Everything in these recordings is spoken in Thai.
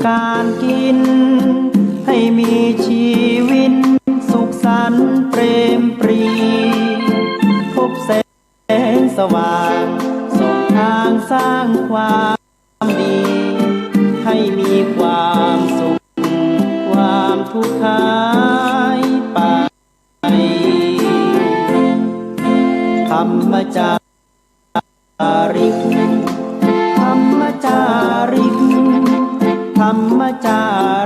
การกินให้มีชีวิตสุขสันต์เปรมปรีพบแสงสว่างส่องทางสร้างความดีให้มีความสุขความทุกข์หายไปธรรมจาริกธรรมจาริกธรรมจา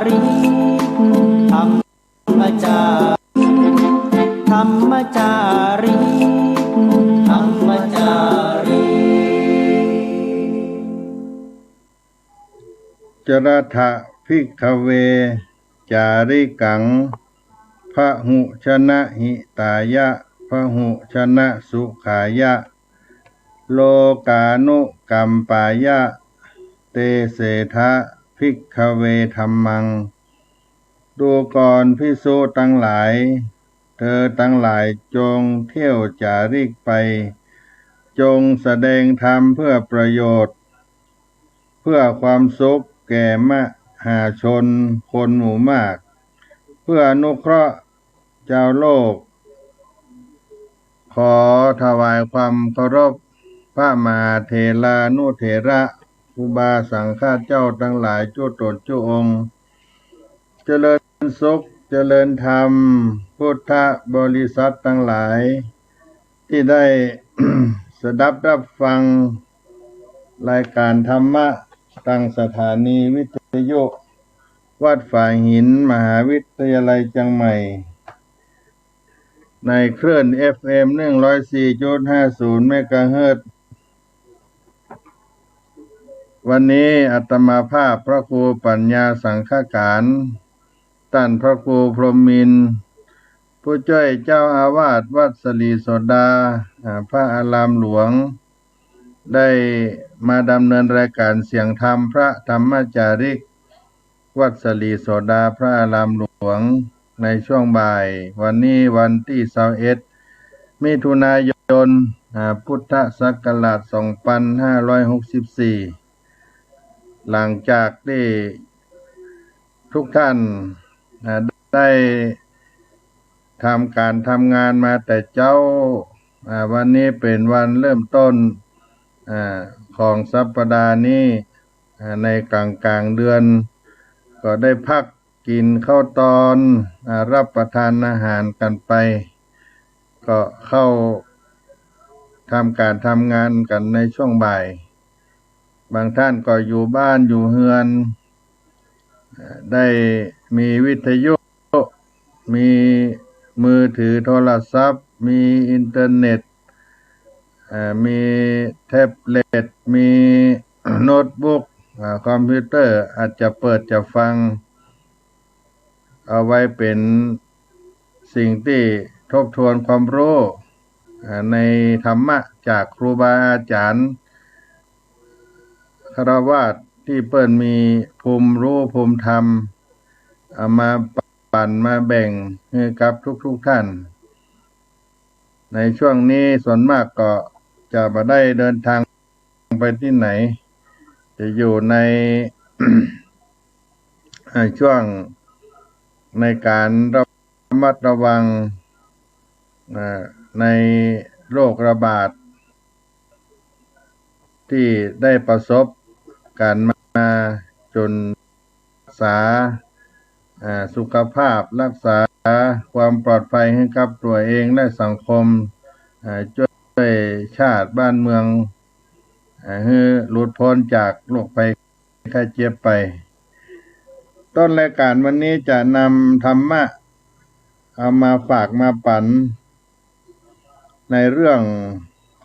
ริกธรรมจาธรรมจาริกธรรมจาริกจรัทธะภิกขเวจาริกังพหุชนะหิตายะพหุชนะสุขายะโลกานุกัมปายะเตเสทะภิกขเวธัมมังดูก่อนภิกษุทั้งหลายเธอทั้งหลายจงเที่ยวจาริกไปจงแสดงธรรมเพื่อประโยชน์เพื่อความสุขแก่มหาชนคนหมู่มากเพื่ออนุเคราะห์เจ้าโลกขอถวายความเคารพพระมหาเถรานุเถระครูบาสังฆเจ้าทั้งหลายจุตนจุองค์เจริญสุขเจริญธรรมพุทธบริษัททั้งหลายที่ได้ สดับรับฟังรายการธรรมะตั้งสถานีวิทยุวัดฝ่ายหินมหาวิทยาลัยเชียงใหม่ในคลื่น FM 104.50 เมกะเฮิรตซ์วันนี้อาตมาภาพพระครูปัญญาสังฆการท่านพระครูพรหมินทร์ผู้ช่วยเจ้าอาวาสวัดสลีโสดาพระอารามหลวงได้มาดำเนินรายการเสียงธรรมพระธรรมจาริกวัดสลีโสดาพระอารามหลวงในช่วงบ่ายวันนี้วันที่21มิถุนายนพุทธศักราช2564หลังจากที่ทุกท่านได้ทำการทำงานมาแต่เจ้าวันนี้เป็นวันเริ่มต้นของสัปดาห์นี้ในกลางเดือนก็ได้พักกินข้าวตอนรับประทานอาหารกันไปก็เข้าทำการทำงานกันในช่วงบ่ายบางท่านก็อยู่บ้านอยู่เฮือนได้มีวิทยุมีมือถือโทรศัพท์มีอินเทอร์เน็ตมีแท็บเล็ตมีโน้ตบุ๊กคอมพิวเตอร์อาจจะเปิดจะฟังเอาไว้เป็นสิ่งที่ทบทวนความรู้ในธรรมะจากครูบาอาจารย์ฆราวาสที่เปิ้นมีภูมิรู้ภูมิธรรมเอามาปั่นมาแบ่งให้กับทุกท่านในช่วงนี้ส่วนมากก็จะไม่ได้เดินทางไปที่ไหนจะอยู่ใน ช่วงในการระมัดระวังในโรคระบาดที่ได้ประสบการมาจนรักษาสุขภาพรักษาความปลอดภัยให้กับตัวเองและสังคมช่วยชาติบ้านเมืองให้หลุดพ้นจากโรคภัยไข้เจ็บไปต้นรายการวันนี้จะนำธรรมะเอามาฝากมาปั่นในเรื่อง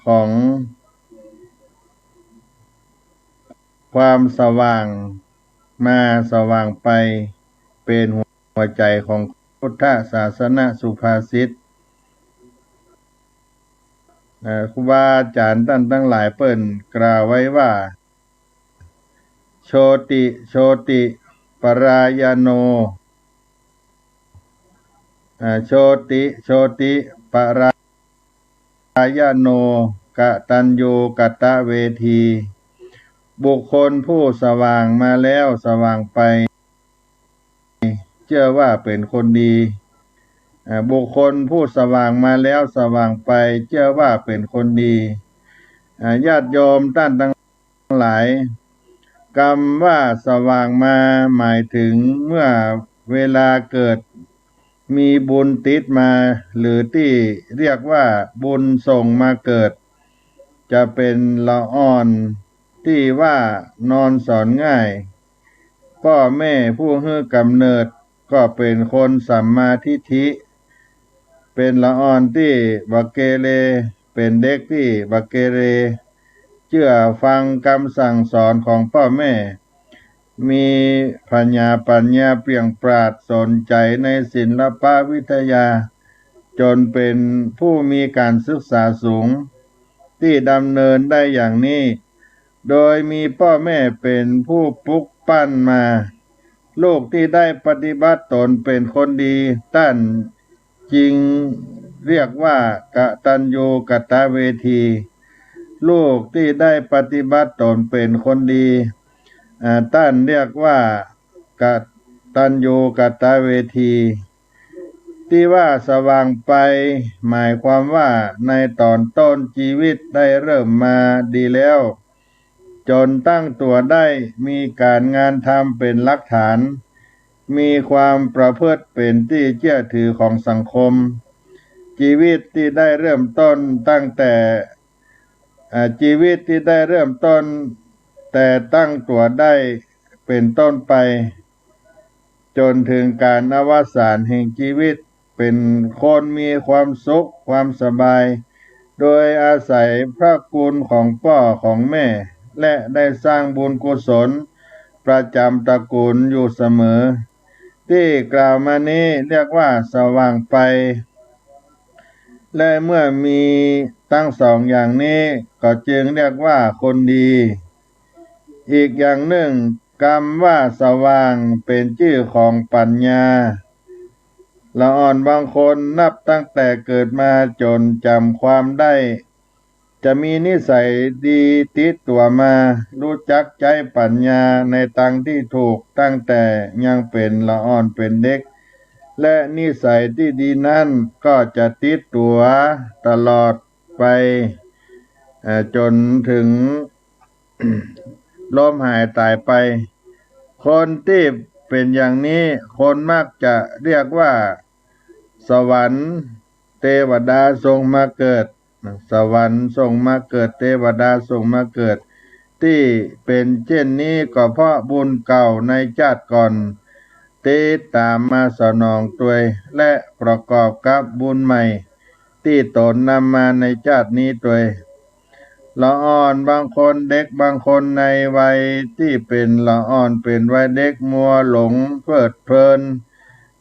ของความสว่างมาสว่างไปเป็นหัวใจของพุทธศาสนาสุภาษิตครูบาอาจารย์ท่านทั้งหลายเปิ้นกล่าวไว้ว่าโชติโชติปรายโนโชติโชติปรายโนกตัญญูกตเวที บุคคลผู้สว่างมาแล้วสว่างไปเชื่อว่าเป็นคนดีบุคคลผู้สว่างมาแล้วสว่างไปเชื่อว่าเป็นคนดีญาติโยมท่านทั้งหลายคำว่าสว่างมาหมายถึงเมื่อเวลาเกิดมีบุญติดมาหรือที่เรียกว่าบุญส่งมาเกิดจะเป็นละอ่อนที่ว่านอนสอนง่ายพ่อแม่ผู้ให้กำเนิดก็เป็นคนสัมมาทิฏฐิเป็นละอ่อนที่บักเกเรเป็นเด็กที่บักเกเรเชื่อฟังคำสั่งสอนของพ่อแม่มีปัญญาเปรียงปราดสนใจในศิลปวิทยาจนเป็นผู้มีการศึกษาสูงที่ดำเนินได้อย่างนี้โดยมีพ่อแม่เป็นผู้ปลุกปั้นมาลูกที่ได้ปฏิบัติตนเป็นคนดีท่านจึงเรียกว่ากตัญญูกตเวทีลูกที่ได้ปฏิบัติตนเป็นคนดีท่านเรียกว่ากตัญญูกตเวทีที่ว่าสว่างไปหมายความว่าในตอนต้นชีวิตได้เริ่มมาดีแล้วจนตั้งตัวได้มีการงานทำเป็นหลักฐานมีความประพฤติเป็นที่เชื่อถือของสังคมชีวิตที่ได้เริ่มต้นตั้งแต่ชีวิตที่ได้เริ่มต้นแต่ตั้งตัวได้เป็นต้นไปจนถึงการอวสานแห่งชีวิตเป็นคนมีความสุขความสบายโดยอาศัยพระคุณของพ่อของแม่และได้สร้างบุญกุศลประจำตระกูลอยู่เสมอที่กล่าวมานี้เรียกว่าสว่างไปและเมื่อมีทั้งสองอย่างนี้ก็จึงเรียกว่าคนดีอีกอย่างหนึ่งคำว่าสว่างเป็นชื่อของปัญญาละอ่อนบางคนนับตั้งแต่เกิดมาจนจำความได้จะมีนิสัยดีติดตัวมารู้จักใจปัญญาในทางที่ถูกตั้งแต่ยังเป็นละอ่อนเป็นเด็กและนิสัยที่ดีนั้นก็จะติดตัวตลอดไปจนถึง ล้มหายตายไปคนที่เป็นอย่างนี้คนมักจะเรียกว่าสวรรค์เทวดาทรงมาเกิดสวรรค์ทรงมาเกิดเทวดาทรงมาเกิดที่เป็นเช่นนี้ก็เพราะบุญเก่าในชาติก่อนติดตามมาสนองตัวและประกอบกับบุญใหม่ที่ตนนำมาในชาตินี้ตัวละอ่อนบางคนเด็กบางคนในวัยที่เป็นละอ่อนเป็นวัยเด็กมัวหลงเพลิดเพลิน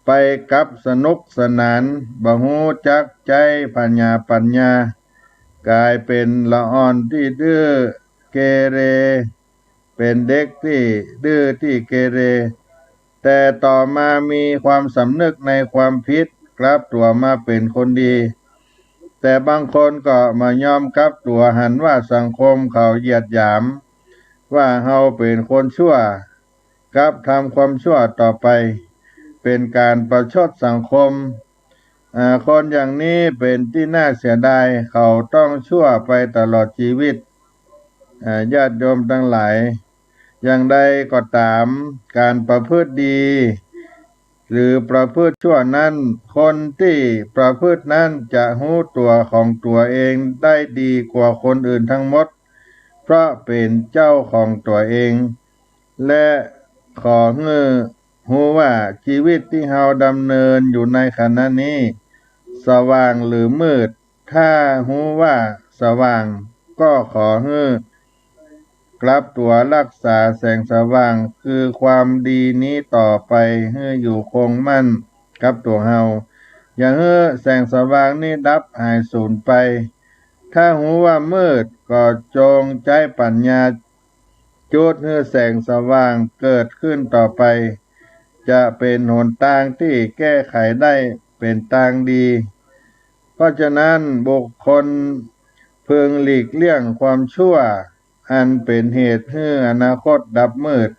ไปกับสนุกสนานบ่ฮู้จักใจปัญญากลายเป็นละอ่อนที่ดื้อเกเรเป็นเด็กที่ดื้อที่เกเรแต่ต่อมามีความสำนึกในความผิดกลับตัวมาเป็นคนดีแต่บางคนก็มายอมกลับตัวหันว่าสังคมเขาเหยียดหยามว่าเฮาเป็นคนชั่วกลับทำความชั่วต่อไปเป็นการประชดสังคมคนอย่างนี้เป็นที่น่าเสียดายเขาต้องชั่วไปตลอดชีวิตญาติโยมทั้งหลายอย่างใดก็ตามการประพฤติดีหรือประพฤติชั่วนั้นคนที่ประพฤตินั้นจะรู้ตัวของตัวเองได้ดีกว่าคนอื่นทั้งหมดเพราะเป็นเจ้าของตัวเองและขอให้รู้ว่าชีวิตที่เราดำเนินอยู่ในขณะนี้สว่างหรือมืดถ้ารู้ว่าสว่างก็ขอให้กลับตัวรักษาแสงสว่างคือความดีนี้ต่อไปให้อยู่คงมั่นกับตัวเราอย่าให้แสงสว่างนี้ดับหายสูญไปถ้ารู้ว่ามืดก็จงใจปัญญาจุดให้แสงสว่างเกิดขึ้นต่อไปจะเป็นหนทางที่แก้ไขได้เป็นทางดีเพราะฉะนั้นบุคคลพึงหลีกเลี่ยงความชั่ว อันเป็นเหตุให้อนาคตดับมืด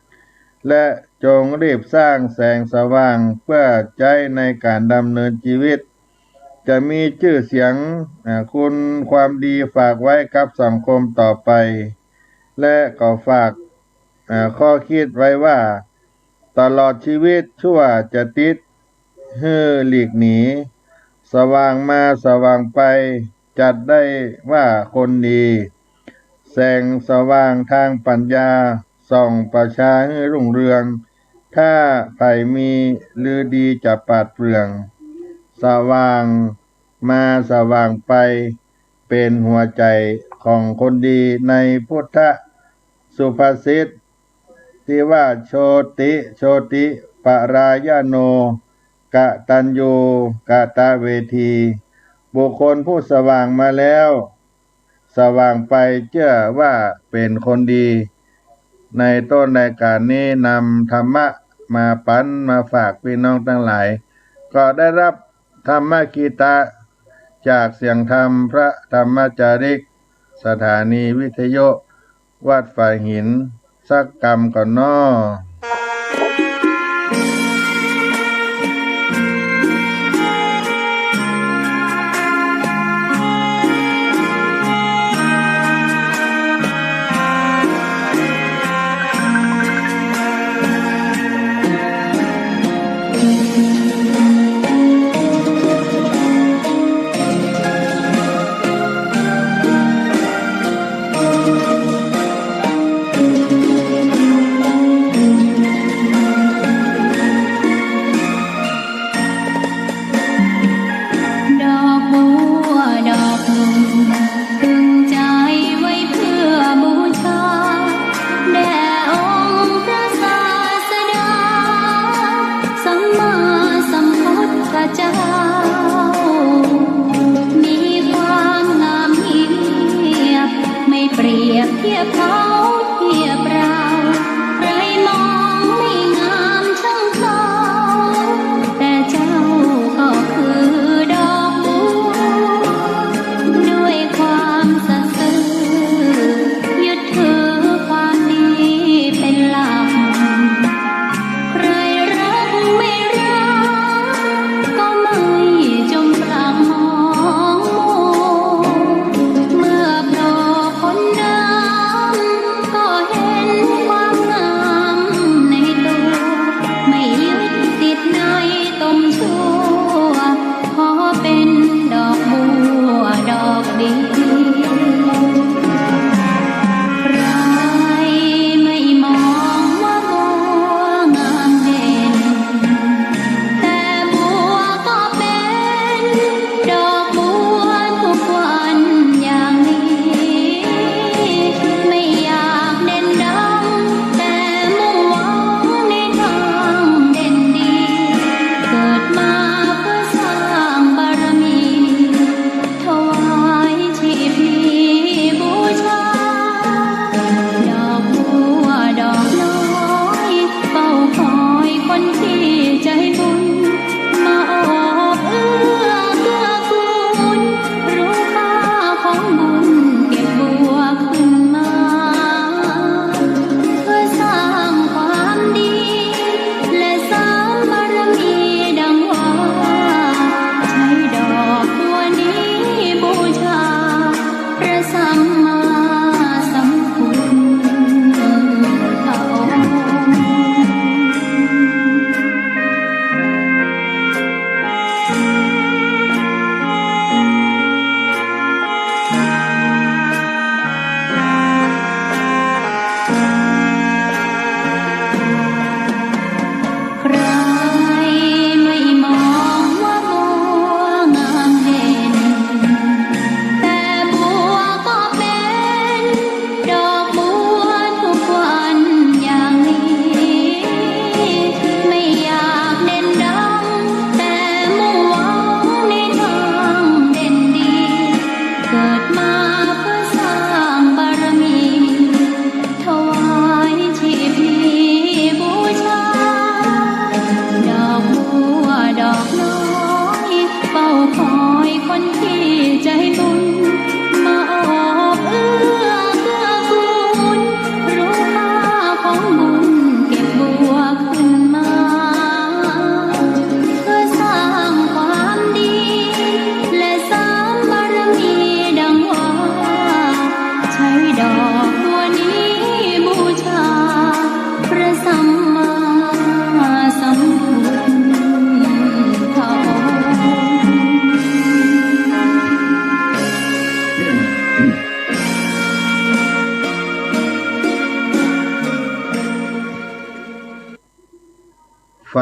และจงรีบสร้างแสงสว่างเพื่อใช้ในการดำเนินชีวิตจะมีชื่อเสียงคุณความดีฝากไว้กับสังคมต่อไปและก็ฝากข้อคิดไว้ว่าตลอดชีวิตชั่วจะติดหลีกหนีสว่างมาสว่างไปจัดได้ว่าคนดีแสงสว่างทางปัญญาส่องประชาให้รุ่งเรืองถ้าใครมีลือดีจะปัดเปลืองสว่างมาสว่างไปเป็นหัวใจของคนดีในพุทธสุภาษิตที่ว่าโชติปรายโนกตัญญูกตเวทีบุคคลผู้สว่างมาแล้วสว่างไปเชื่อว่าเป็นคนดีในต้นรายการนี้นำธรรมะมาปันมาฝากพี่น้องทั้งหลายก็ได้รับธรรมกีตาจากเสียงธรรมพระธรรมจาริกสถานีวิทยุวัดฝ่ายหินสักกรรมก่อนน้อ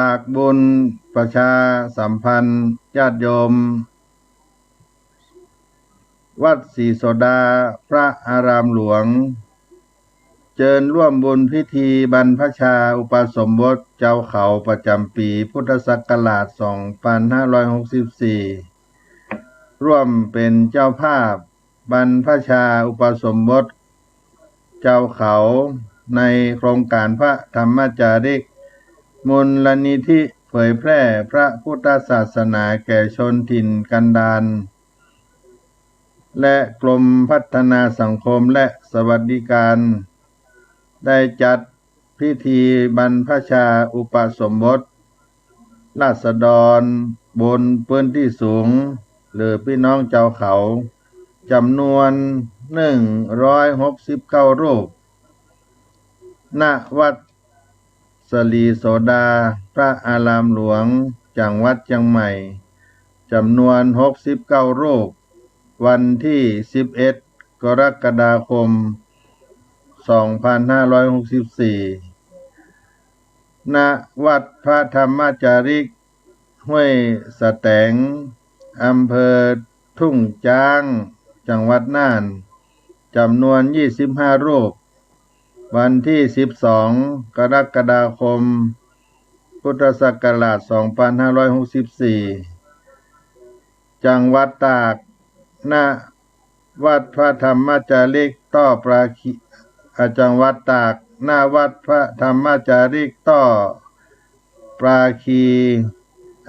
ากบุญประชาสัมพันธ์ญาติโยมวัดศรีโสดาพระอารามหลวงเชิญร่วมบุญพิธีบรรพชาอุปสมบทเจ้าเขาประจำปีพุทธศักราช 2564 ร่วมเป็นเจ้าภาพบรรพชาอุปสมบทเจ้าเขาในโครงการพระธรรมจาริกมูลนิธิเผยแพร่พระพุทธศาสนาแก่ชนถิ่นกันดารและกรมพัฒนาสังคมและสวัสดิการได้จัดพิธีบรรพชาอุปสมบทราษฎรบนพื้นที่สูงหรือพี่น้องเจ้าเขาจำนวน169รูปณวัดสลีโสดาพระอารามหลวงจังหวัดเชียงใหม่จำนวน69รูปวันที่11กรกฎาคม2564 ณ วัดพระธรรมจาริกห้วยสะแตงอำเภอทุ่งจ้างจังหวัดน่านจำนวน25รูปวันที่12กรกฎาคมพุทธศักราช 2564 จังหวัดตาก ณ วัดพระธรรมจาริกต่อปราคีจังหวัดตาก ณ วัดพระธรรมจาริกต่อปราคี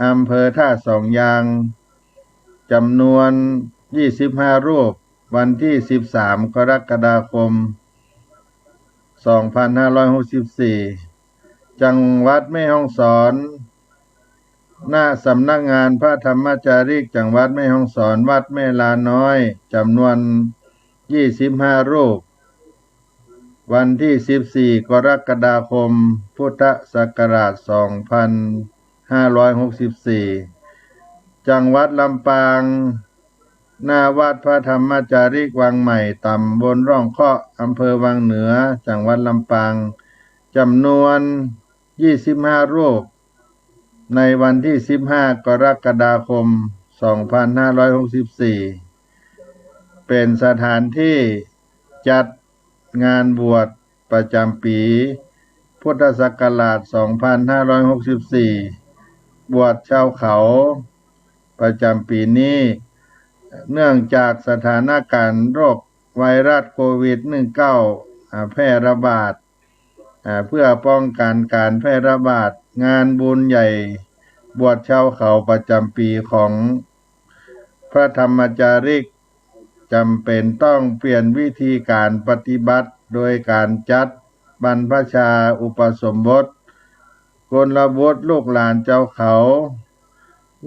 อำเภอท่าสองยางจำนวน25รูปวันที่13กรกฎาคม2564 จังหวัดแม่ฮ่องสอนหน้าสำนักงานพระธรรมจาริกจังหวัดแม่ฮ่องสอนวัดแม่ลาน้อยจำนวน25รูปวันที่14กรกฎาคมพุทธศักราช 2564 จังหวัดลำปางหน้าวัดพระธรรมจาริกวังใหม่ตำบลร่องเคาะอำเภอวังเหนือจังหวัดลำปางจำนวน25รูปในวันที่15กรกฎาคม2564เป็นสถานที่จัดงานบวชประจำปีพุทธศักราช 2564 บวชชาวเขาประจำปีนี้เนื่องจากสถานการณ์โรคไวรัสโควิด -19 แพร่ระบาดเพื่อป้องกันการแพร่ระบาดงานบุญใหญ่บวชชาวเขาประจำปีของพระธรรมจาริกจำเป็นต้องเปลี่ยนวิธีการปฏิบัติโดยการจัดบรรพชาอุปสมบทกลบุตรลูกหลานเจ้าเขา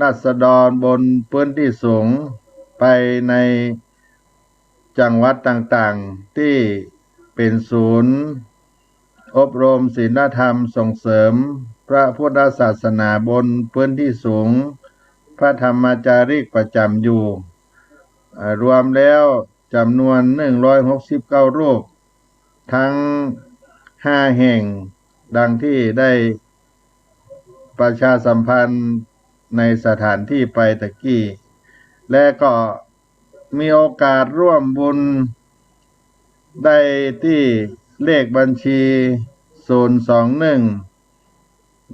ราษฎรบนพื้นที่สูงไปในจังหวัดต่างๆที่เป็นศูนย์อบรมศีลธรรมส่งเสริมพระพุทธศาสนาบนพื้นที่สูงพระธรรมจาริกประจำอยู่รวมแล้วจำนวน169รูปทั้ง5แห่งดังที่ได้ประชาสัมพันธ์ในสถานที่ไปตะกี้และก็มีโอกาสร่วมบุญได้ที่เลขบัญชี021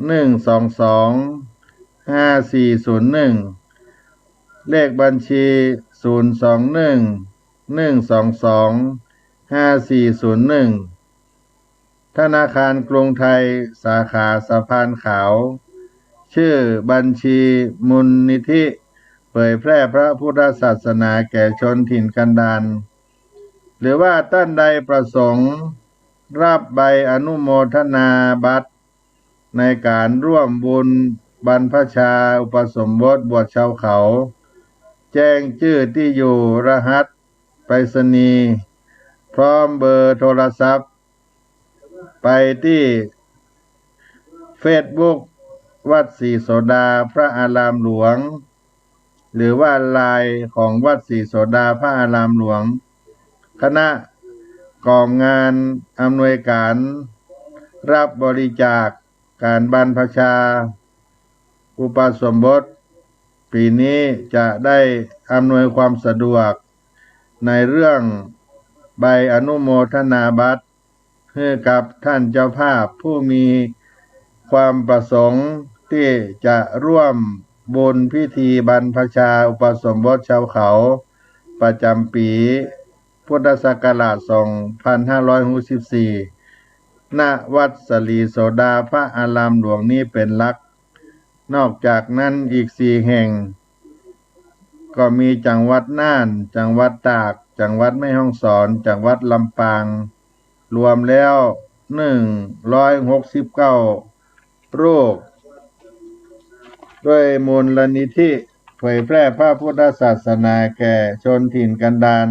122 5401เลขบัญชี021 122 5401ธนาคารกรุงไทยสาขาสะพานขาวชื่อบัญชีมูลนิธิเผยแพร่พระพุทธศาสนาแก่ชนถิ่นกันดารหรือว่าท่านใดประสงค์รับใบอนุโมทนาบัตรในการร่วมบุญบรรพชาอุปสมบทบวชชาวเขาแจ้งชื่อที่อยู่รหัสไปรษณีย์พร้อมเบอร์โทรศัพท์ไปที่ Facebook วัดศรีโสดาพระอารามหลวงหรือว่าไลน์ของวัดศรีโสดาพระอารามหลวงคณะกองงานอำนวยการรับบริจาค การบรรพชาอุปสมบทปีนี้จะได้อำนวยความสะดวกในเรื่องใบอนุโมทนาบัตรให้กับท่านเจ้าภาพผู้มีความประสงค์ที่จะร่วมบุญพิธีบรรพชาอุปสมบทชาวเขาประจำปีพุทธศักราช 2564 ณ วัดสลีโสดาพระอารามหลวงนี้เป็นหลักนอกจากนั้นอีก4 แห่งก็มีจังหวัดน่านจังหวัดตากจังหวัดแม่ฮ่องสอนจังหวัดลำปางรวมแล้ว169รูปด้วยมูลนิธิเผยแพร่พระพุทธศาสนาแก่ชนถิ่นกันดาร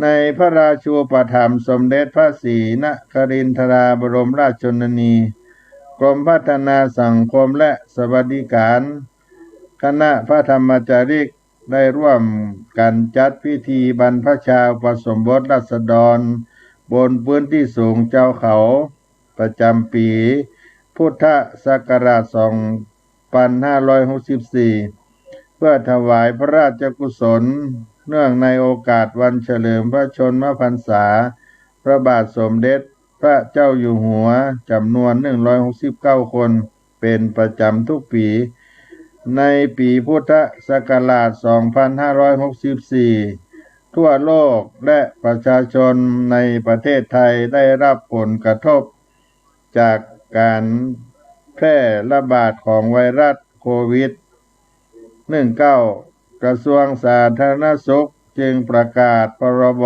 ในพระราชูปถัมภ์สมเด็จพระศรีนครินทราบรมราชชนนีกรมพัฒนาสังคมและสวัสดิการคณะพระธรรมจาริกได้ร่วมกันจัดพิธีบรรพชาอุปสมบทราษฎรบนพื้นที่สูงเจ้าเขาประจำปีพุทธศักราช 2564 เพื่อถวายพระราชกุศลเนื่องในโอกาสวันเฉลิมพระชนมพรรษาพระบาทสมเด็จพระเจ้าอยู่หัวจำนวน169 คนเป็นประจำทุกปีในปีพุทธศักราช 2564 ทั่วโลกและประชาชนในประเทศไทยได้รับผลกระทบจากการแพร่ระบาดของไวรัสโควิด 19 กระทรวงสาธารณสุขจึงประกาศพรบ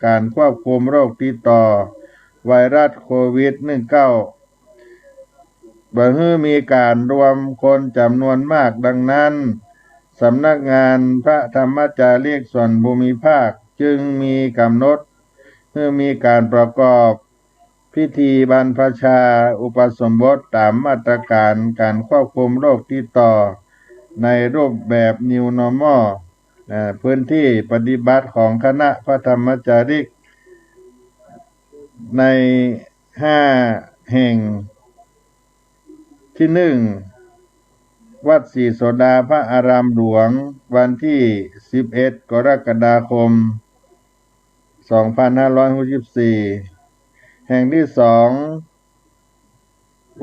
การควบคุมโรคติดต่อไวรัสโควิด 19 บ่ให้มีการรวมคนจำนวนมากดังนั้นสำนักงานพระธรรมจารีส่วนภูมิภาคจึงมีกำหนดให้มีการประกอบพิธีบรรพชาอุปสมบทตามมาตรการการควบคุมโรคติดต่อในรูปแบบ New Normal พื้นที่ปฏิบัติของคณะพระธรรมจาริกใน5 แห่งที่1วัดศรีโสดาพระอารามหลวงวันที่11 กรกฎาคม 2564 แห่งที่2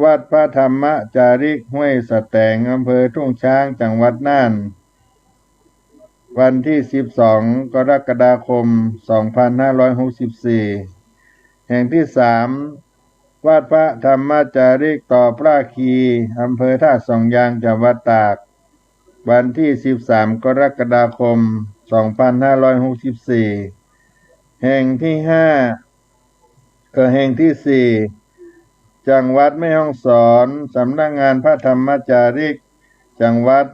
วัดพระธรรมจาริกห้วยสแตงอำเภอทุ่งช้างจังหวัดน่านวันที่12 กรกฎาคม 2564 แห่งที่3วัดพระธรรมจาริกต่อพระคีอำเภอท่าสองยางจังหวัดตากวันที่13 กรกฎาคม 2564 แห่งที่4จังหวัดแม่ฮ่องสอนสำนักงานพระธรรมจาริกจังหวัด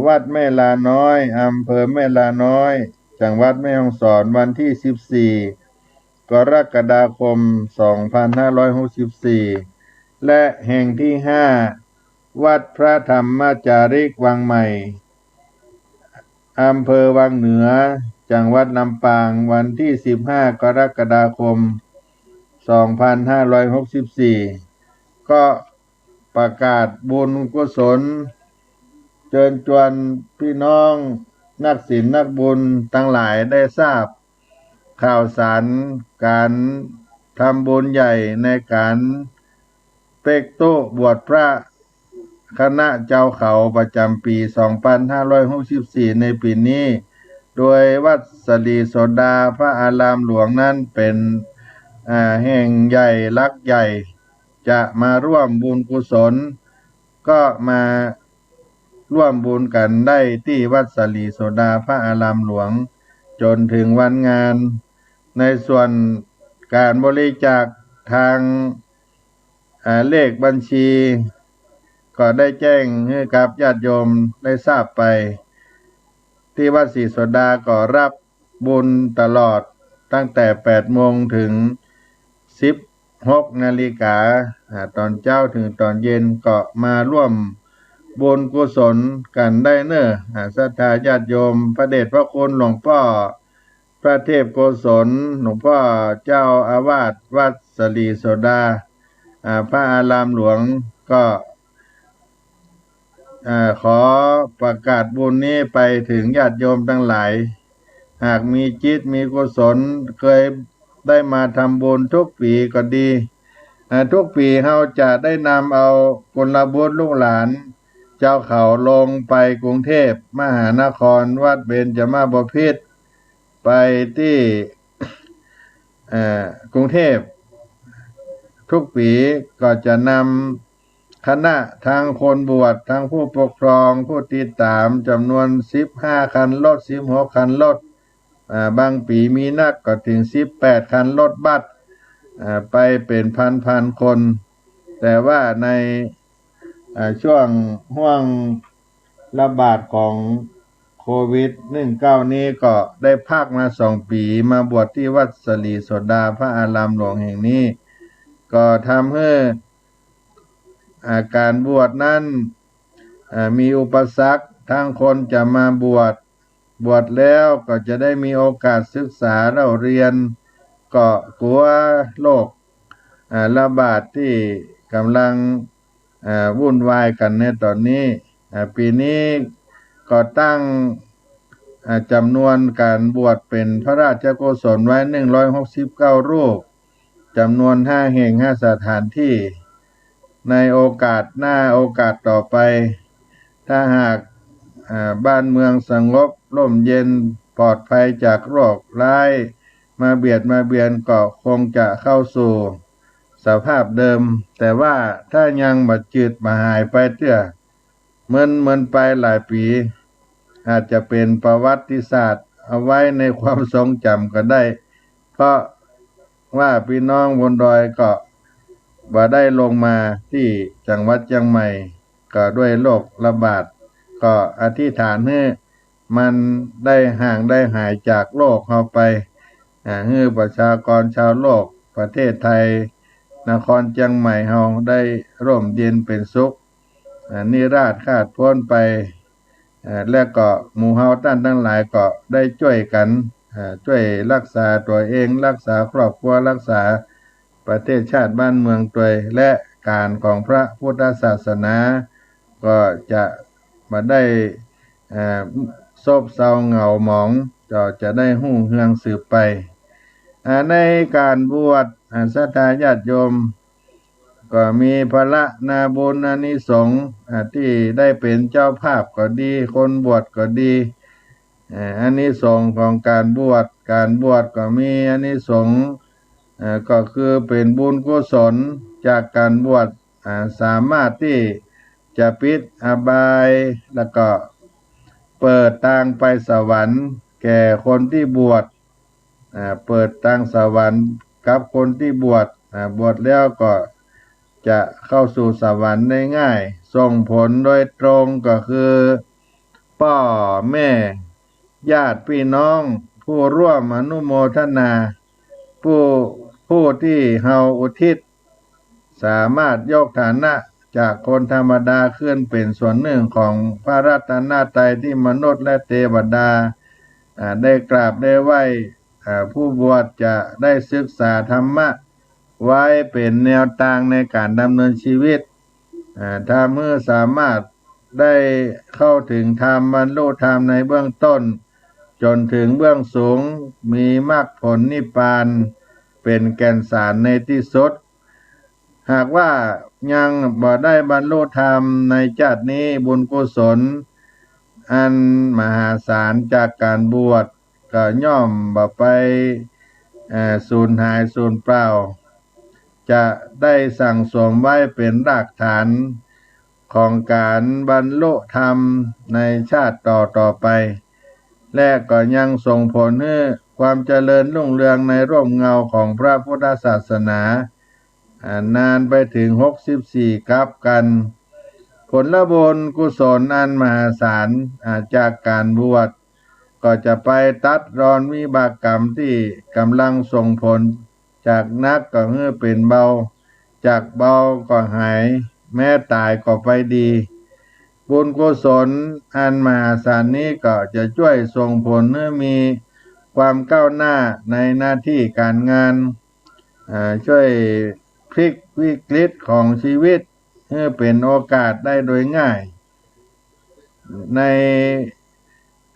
วัดแม่ลาน้อยอำเภอแม่ลาน้อยจังหวัดแม่ฮ่องสอนวันที่14 กรกฎาคม 2564 และแห่งที่5วัดพระธรรมจาริกวังใหม่อำเภอวังเหนือจังหวัดลำปางวันที่15 กรกฎาคม 2564 ก็ประกาศบุญกุศลเชิญชวนพี่น้องนักศีลนักบุญทั้งหลายได้ทราบข่าวสารการทำบุญใหญ่ในการเป๊กโต้บวชพระคณะเจ้าเขาประจำปี 2564 ในปีนี้โดยวัดสลีโสดาพระอารามหลวงนั้นเป็นแห่งใหญ่ลักใหญ่จะมาร่วมบุญกุศลก็มาร่วมบุญกันได้ที่วัดสลีโสดาพระอารามหลวงจนถึงวันงานในส่วนการบริจาคทางเลขบัญชีก็ได้แจ้งให้กับญาติโยมได้ทราบไปที่วัดศรีโสดาก็รับบุญตลอดตั้งแต่ 8 โมงถึง 16 นาฬิกาตอนเช้าถึงตอนเย็นก็มาร่วมบุญกุศลกันได้เน้อศรัทธาญาติโยมพระเดชพระคุณหลวงพ่อพระเทพโกศลหลวงพ่อเจ้าอาวาสวัดสลีโสดา พระอารามหลวงก็ขอประกาศบุญนี้ไปถึงญาติโยมทั้งหลายหากมีจิตมีกุศลเคยได้มาทำบุญทุกปีก็ดีทุกปีเราจะได้นำเอากุลบุตรลูกหลานเจ้าเขาลงไปกรุงเทพมหานครวัดเบญจมาบพิตรไปที่กรุงเทพทุกปีก็จะนำคณะทางคนบวชทางผู้ปกครองผู้ติดตามจำนวน15คันรถ16คันรถบางปีมีนักก็ถึง18คันรถบัสไปเป็นพันคน แต่ว่าในช่วงห่วงระบาดของโควิด19นี้ก็ได้พักมา2 ปีมาบวชที่วัดสลีโสดาพระอารามหลวงแห่งนี้ก็ทำให้การบวชนั้นมีอุปสรรคทั้งคนจะมาบวชแล้วก็จะได้มีโอกาสศึกษาเราเรียนก็กลัวโรคระบาดที่กำลังวุ่นวายกันในตอนนี้ปีนี้ก็ตั้งจำนวนการบวชเป็นพระราชกุศลไว้169รูปจำนวน5แห่ง5สถานที่ในโอกาสหน้าโอกาสต่อไปถ้าหากบ้านเมืองสงบร่มเย็นปลอดภัยจากโรคร้ายมาเบียนก็คงจะเข้าสู่สภาพเดิมแต่ว่าถ้ายังบ่จืดบ่หายไปเตื้อเหมือนไปหลายปีอาจจะเป็นประวัติศาสตร์เอาไว้ในความทรงจำก็ได้เพราะว่าพี่น้องบนดอยก็บ่ได้ลงมาที่จังหวัดเชียงใหม่ก็ด้วยโรคระบาดก็อธิษฐานให้มันได้ห่างได้หายจากโรคเข้าไปให้ประชากรชาวโลกประเทศไทยนครเชียงใหม่เฮาได้ร่มเย็นเป็นสุขนิราชคาดพ้นไปและก็หมู่เฮาท่านทั้งหลายก็ได้ช่วยกันช่วยรักษาตัวเองรักษาครอบครัวรักษาประเทศชาติบ้านเมืองตัวและการของพระพุทธศาสนาก็จะมาได้ซบเซาเหงาหมองจะได้รุ่งเรืองสืบไปในการบวชศรัทธาญาติโยมก็มีพระนาบุญอานิสงส์ที่ได้เป็นเจ้าภาพก็ดีคนบวชก็ดีอานิสงส์ของการบวชก็มีอานิสงส์ก็คือเป็นบุญกุศลจากการบวชสามารถที่จะปิดอบายแล้วก็เปิดทางไปสวรรค์แก่คนที่บวชเปิดทางสวรรค์กับคนที่บวชแล้วก็จะเข้าสู่สวรรค์ได้ง่ายส่งผลโดยตรงก็คือพ่อแม่ญาติพี่น้องผู้ร่วมอนุโมทนาผู้ที่เฮาอุทิศสามารถยกฐานะจากคนธรรมดาขึ้นเป็นส่วนหนึ่งของพระรัตนตรัยที่มนุษย์และเทวดาได้กราบได้ไหว้ผู้บวชจะได้ศึกษาธรรมะไว้เป็นแนวทางในการดำเนินชีวิตถ้าเมื่อสามารถได้เข้าถึงธรรมบรรลุธรรมในเบื้องต้นจนถึงเบื้องสูงมีมรรคผลนิพพานเป็นแก่นสารในที่สุดหากว่ายังบ่ได้บรรลุธรรมในชาตินี้บุญกุศลอันมหาศาลจากการบวชก็ย่อมบ่ไปสูญหายสูญเปล่าจะได้สั่งสมไว้เป็นรากฐานของการบรรลุธรรมในชาติต่อไปและก็ยังส่งผลให้ความเจริญรุ่งเรืองในร่มเงาของพระพุทธศาสนานานไปถึง64กับกันผลบุญกุศลอันมหาศาลจากการบวชก็จะไปตัดรอนวิบากกรรมที่กำลังส่งผลจากนักก็ให้เป็นเบาจากเบาก็หายแม้ตายก็ไปดีบุญกุศลอันมหาศาลนี้ก็จะช่วยส่งผลให้มีความก้าวหน้าในหน้าที่การงานช่วย พลิกวิกฤตของชีวิตให้เป็นโอกาสได้โดยง่ายใน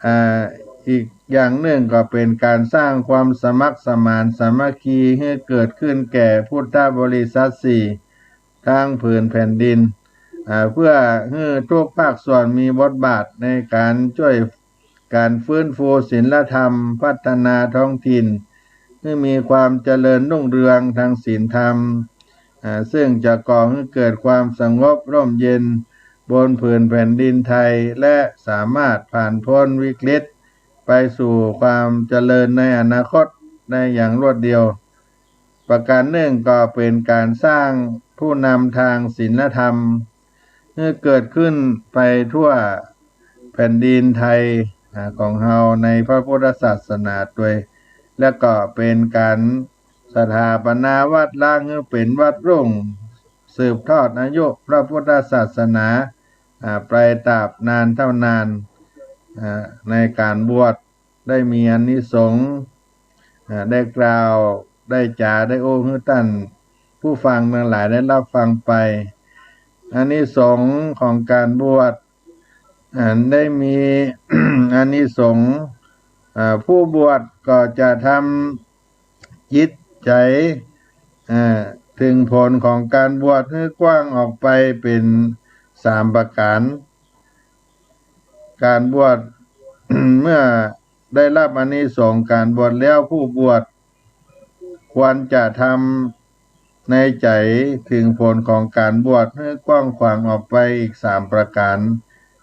อ่าอีกอย่างหนึ่งก็เป็นการสร้างความสมัครสมานสามัคคีให้เกิดขึ้นแก่พุทธบริษัทสี่ทางผืนแผ่นดินเพื่อให้ทุกภาคส่วนมีบทบาทในการช่วยการฟื้นฟูศีลธรรมพัฒนาท้องถิ่นให้มีความเจริญรุ่งเรืองทางศีลธรรมซึ่งจะก่อให้เกิดความสงบร่มเย็นบนผืนแผ่นดินไทยและสามารถผ่านพ้นวิกฤตไปสู่ความเจริญในอนาคตได้อย่างรวดเดียวประการหนึ่งก็เป็นการสร้างผู้นำทางศีลธรรมให้เกิดขึ้นไปทั่วแผ่นดินไทยของเราในพระพุทธศาสนาด้วยและก็เป็นการสถาปนาวัดล้างให้เป็นวัดรุ่งสืบทอดอายุพระพุทธศาสนาไปตราบนานเท่านานในการบวชได้มีอานิสงส์ได้กล่าวได้จาได้โอ้ให้ท่านผู้ฟังทั้งหลายได้รับฟังไปอานิสงส์ของการบวชได้มี อานิสงส์ผู้บวชก็จะทำจิตใจถึงผลของการบวชให้กว้างออกไปเป็น3ประการการบวช เมื่อได้รับอานิสงส์การบวชแล้วผู้บวชควรจะทำในใจถึงผลของการบวชให้กว้างขวางออกไปอีก3ประการ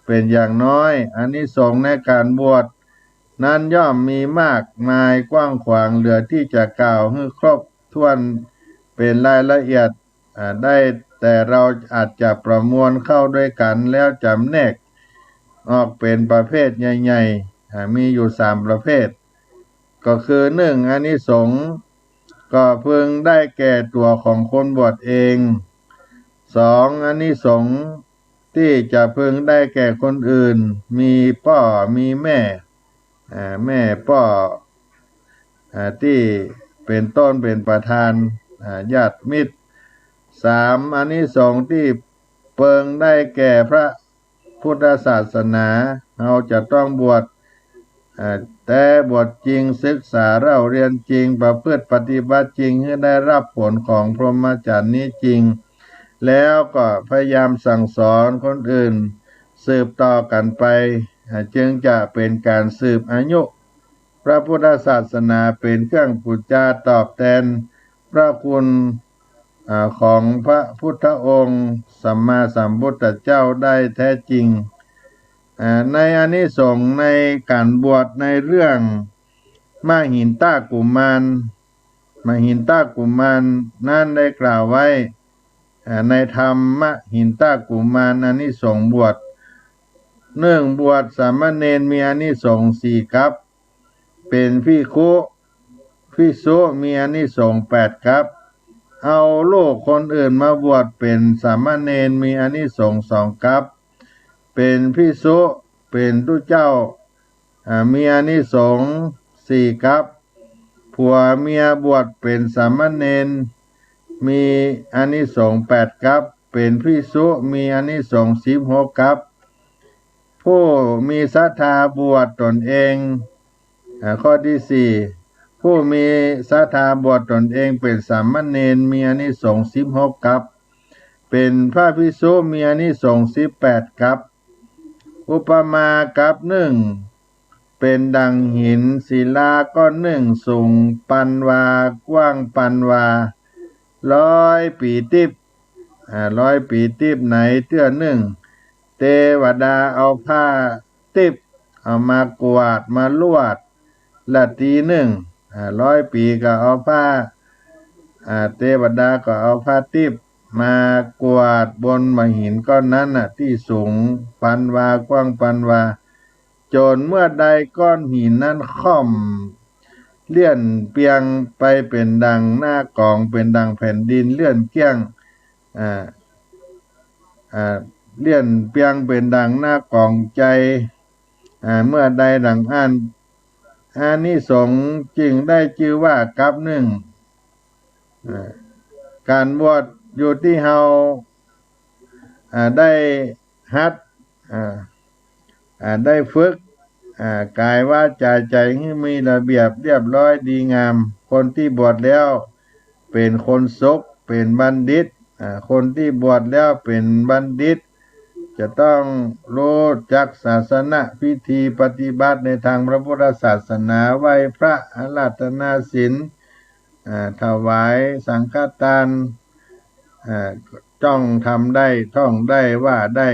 เป็นอย่างน้อยอานิสงส์ในการบวชนั้นย่อมมีมากมายกว้างขวางเหลือที่จะกล่าวให้ครบถ้วนเป็นรายละเอียดได้แต่เราอาจจะประมวลเข้าด้วยกันแล้วจำแนกออกเป็นประเภทใหญ่ๆมีอยู่3ประเภทก็คือ1อานิสงส์ก็พึงได้แก่ตัวของคนบวชเอง2อานิสงส์ที่จะพึงได้แก่คนอื่นมีพ่อมีแม่แม่พ่อที่เป็นต้นเป็นประธานญาติมิตร3อานิสงส์ที่เพึงได้แก่พระพุทธศาสนาเราจะต้องบวชแต่บวชจริงศึกษาเล่าเรียนจริงประพฤติปฏิบัติจริงให้ได้รับผลของพรหมจรรย์นี้จริงแล้วก็พยายามสั่งสอนคนอื่นสืบต่อกันไปจึงจะเป็นการสืบอายุพระพุทธศาสนาเป็นเครื่องบูชาตอบแทนพระคุณของพระพุทธองค์สัมมาสัมพุทธเจ้าได้แท้จริงในอานิสงส์ในการบวชในเรื่องมหินตากุมารนั้นได้กล่าวไว้ในธรรมมหินตากุมารอานิสงส์บวชบวชสามเณรมีอานิสงส์4กับเป็นภิกษุมีอานิสงส์8กับเอาลูกคนอื่นมาบวชเป็นสามเณรมีอานิสงส์2กับเป็นภิกษุเป็นผู้เจ้ามีอานิสงส์4กับผัวเมียบวชเป็นสามเณรมีอานิสงส์8กับเป็นภิกษุมีอานิสงส์16กับผู้มีศรัทธาบวชตนเองข้อที่4ผู้มีศรัทธาบวชตนเองเป็นสามเณรมีอานิสงส์16กับเป็นพระภิกษุมีอานิสงส์18กับอุปมากับเป็นดังหินศิลาก้อนสูงปันวากว้างปันวา100 ปีทิพย์100 ปีทิพย์ไหนเตื้อเทวดาเอาผ้าทิพย์เอามากวาดมาลวดละที100 ปีก็เอาผ้าเทวดาก็เอาผ้าทิพย์มากวาดบนมหินก้อนนั้นที่สูงปันวากว้างปันวาจนเมื่อใดก้อนหินนั้นค่อมเลื่อนเปียงไปเป็นดังหน้ากองเป็นดังแผ่นดินเลื่อนเกี้ยงเลื่อนเปียงเป็นดังหน้ากองใจเมื่อใดดังอานิสงส์จึงได้ชื่อว่ากับ การบวชอยู่ที่เฮาได้ฮัดได้ฝึกกายวาจาใจให้มีระเบียบเรียบร้อยดีงามคนที่บวชแล้วเป็นคนศกเป็นบัณฑิตคนที่บวชแล้วเป็นบัณฑิตจะต้องรู้จักศาสนาพิธีปฏิบัติในทางพระพุทธศาสนาไหว้พระอาราธนาศีลถวายสังฆทานจ้องทำได้ท่องได้ว่าได้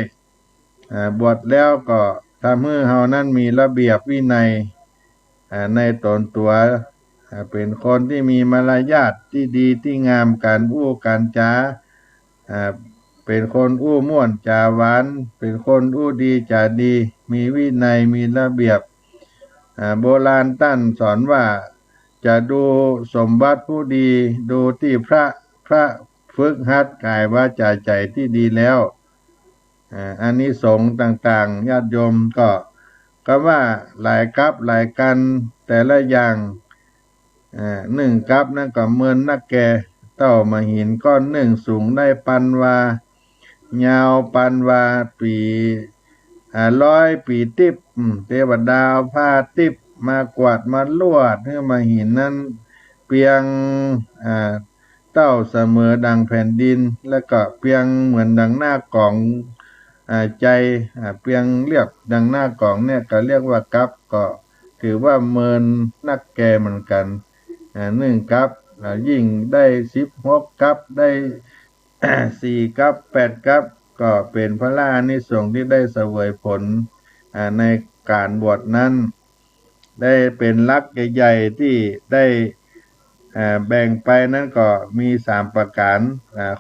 บวชแล้วก็ทำให้เฮานั้นมีระเบียบวินัยในตนตัวเป็นคนที่มีมารยาทที่ดีที่งามการอู้การจาเป็นคนอู้ม่วนจาหวานเป็นคนอู้ดีจาดีมีวินัยมีระเบียบโบราณท่านสอนว่าจะดูสมบัติผู้ดีดูที่พระฝึกหัดกายวาจาใจที่ดีแล้วอานิสงส์ต่างๆญาติโยมก็ว่าหลายกับหลายกันแต่ละอย่างหนึ่งกับนั่นก็เหมือนนักแก่เต้ามาหินก้อนหนึ่งสูงได้ปันวายาวปันวาปี100 ปีติบเทวดาเอาผ้าติบมากวาดมาลวดให้มาหินนั้นเปียงเต้าเสมอดังแผ่นดินแล้วก็เปียงเหมือนดังหน้ากล่องใจเปียงเรียบดังหน้ากล่องเนี่ยก็เรียกว่ากับก็ถือว่าเมินนักแก่เหมือนกัน1กับยิ่งได้16กับได้4กับ8กับก็เป็นพระรานิสงส์ที่ได้เสวยผลในการบวชนั้นได้เป็นหลักใหญ่ๆที่ได้แบ่งไปนั้นก็มี3ประการ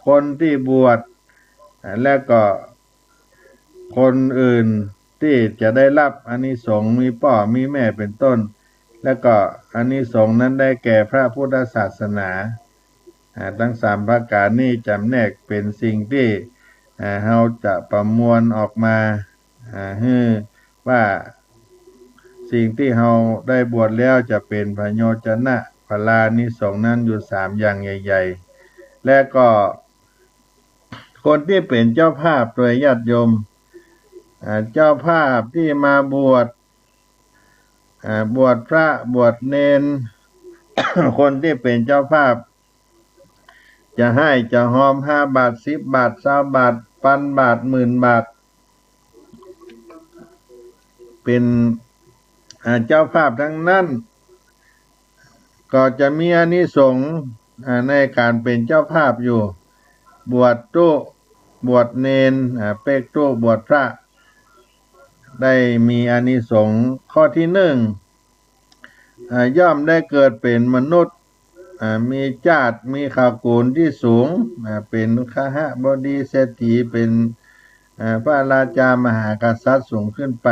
คนที่บวชและก็คนอื่นที่จะได้รับอานิสงส์มีพ่อมีแม่เป็นต้นแล้วก็อานิสงส์นั้นได้แก่พระพุทธศาสนาทั้ง3ประการนี้จำแนกเป็นสิ่งที่เราจะประมวลออกมาให้ว่าสิ่งที่เราได้บวชแล้วจะเป็นพโยชนะพลานิสงส์นั้นอยู่3อย่างใหญ่ๆและก็คนที่เป็นเจ้าภาพโดยญาติโยมเจ้าภาพที่มาบวชพระบวชเณร คนที่เป็นเจ้าภาพจะให้จะหอม5 บาท10 บาท20 บาท1,000 บาท10,000 บาทเป็นเจ้าภาพทั้งนั้นก็จะมีอานิสงส์ในการเป็นเจ้าภาพอยู่บวชตู้บวชเณรเป็กตู้บวชพระได้มีอานิสงส์ข้อที่1ย่อมได้เกิดเป็นมนุษย์มีชาติมีขกูลที่สูงเป็นคหบดีเศรษฐีเป็นพระราชามหากษัตริย์สูงขึ้นไป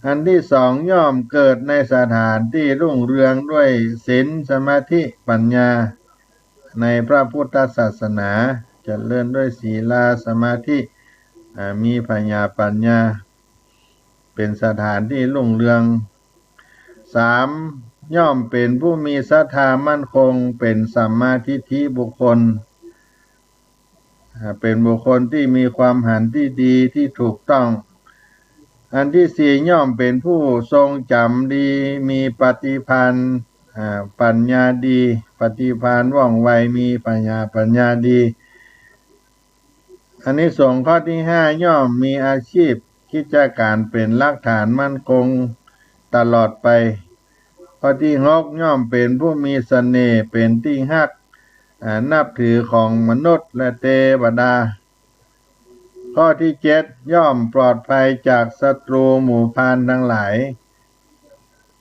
อันที่2ย่อมเกิดในสถานที่รุ่งเรืองด้วยศีลสมาธิปัญญาในพระพุทธศาสนาเจริญด้วยศีลสมาธิมีปัญญาเป็นสถานที่รุ่งเรือง3ย่อมเป็นผู้มีศรัทธามั่นคงเป็นสัมมาทิฏฐิบุคคลเป็นบุคคลที่มีความหันที่ดีที่ถูกต้องอันที่4ย่อมเป็นผู้ทรงจำดีมีปฏิภาณปัญญาดีปฏิภาณว่องไวมีปัญญาดีอันนี้ส่งข้อที่5ย่อมมีอาชีพกิจการเป็นรากฐานมั่นคงตลอดไปข้อที่6ย่อมเป็นผู้มีเสน่ห์เป็นที่ฮักนับถือของมนุษย์และเทวดาข้อที่7ย่อมปลอดภัยจากศัตรูหมู่พาลทั้งหลาย